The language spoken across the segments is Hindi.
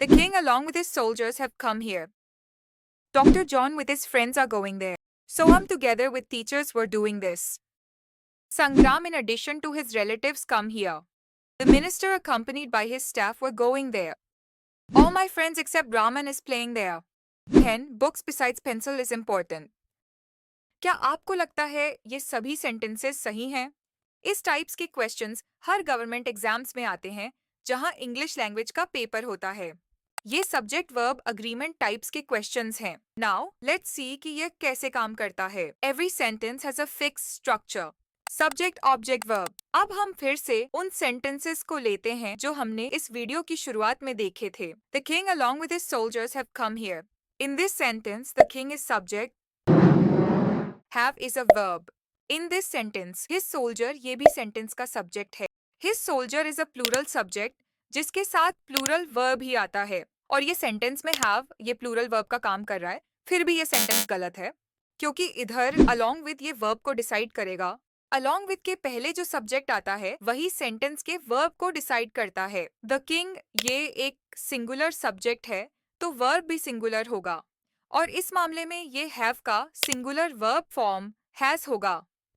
The king along with his soldiers have come here. Dr. John with his friends are going there. Soham together with teachers were doing this. Sangram in addition to his relatives come here. The minister accompanied by his staff were going there. All my friends except Brahman is playing there. Pen, books besides pencil is important. क्या आपको लगता है ये सभी सेंटेंसेस सही हैं? इस टाइप्स के क्वेश्चंस हर गवर्नमेंट एग्जाम्स में आते हैं जहां इंग्लिश लैंग्वेज का पेपर होता है। ये सब्जेक्ट वर्ब अग्रीमेंट टाइप्स के क्वेश्चंस हैं। नाउ लेट्स सी कि यह कैसे काम करता है। Every sentence has a fix structure. Subject object verb. अब हम फिर से उन सेंटेंसेस को लेते हैं जो हमने इस वीडियो की शुरुआत में देखे थे। The king along with his soldiers have come here. In this sentence the king is subject, have is a verb. In this sentence, his soldier ये भी sentence का subject है. His soldier is a plural subject जिसके साथ plural verb ही आता है. और ये sentence में have ये plural verb का काम कर रहा है. फिर भी ये sentence गलत है क्योंकि इधर along with ये verb को decide करेगा. along with के पहले जो subject आता है वही sentence के verb को decide करता है. The king ये एक singular subject है तो verb भी singular होगा. और इस मामले में ये हैव का सिंगुलर वर्ब फॉर्म हैज होगा।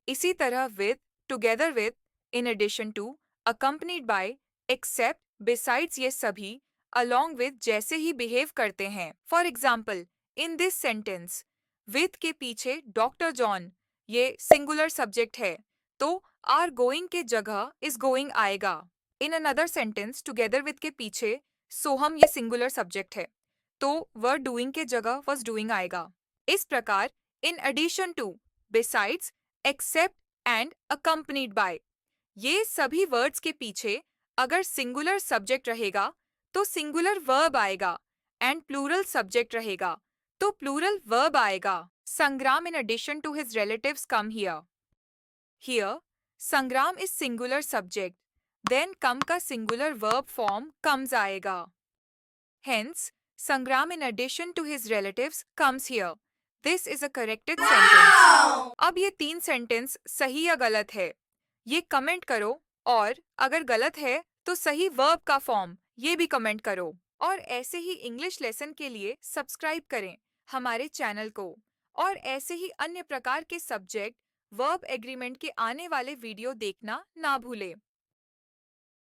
इसी तरह with, together with, in addition to, accompanied by, except, besides ये सभी अलोंग विद जैसे ही बिहेव करते हैं। For example in this sentence with के पीछे डॉक्टर जॉन ये सिंगुलर सब्जेक्ट है तो आर गोइंग के जगह इज गोइंग आएगा। In another sentence together with के पीछे सोहम ये सिंगुलर सब्जेक्ट है तो वर्ड डूइंग के जगह वॉज डूइंग आएगा। इस प्रकार in addition to, besides, except and accompanied by ये सभी वर्ड्स के पीछे अगर सिंगुलर सब्जेक्ट रहेगा तो सिंगुलर वर्ब आएगा एंड प्लूरल सब्जेक्ट रहेगा तो प्लूरल वर्ब आएगा। Sangram in addition to his relatives come here. Here Sangram is singular subject then come का सिंगुलर वर्ब फॉर्म कम्स आएगा। Hence, Sangram in addition to his relatives comes here. This is a corrected sentence. अब ये 3 सेंटेंस सही या गलत है ये कमेंट करो और अगर गलत है तो सही वर्ब का फॉर्म ये भी कमेंट करो। और ऐसे ही इंग्लिश लेसन के लिए सब्सक्राइब करें हमारे चैनल को और ऐसे ही अन्य प्रकार के सब्जेक्ट वर्ब एग्रीमेंट के आने वाले वीडियो देखना ना भूलें।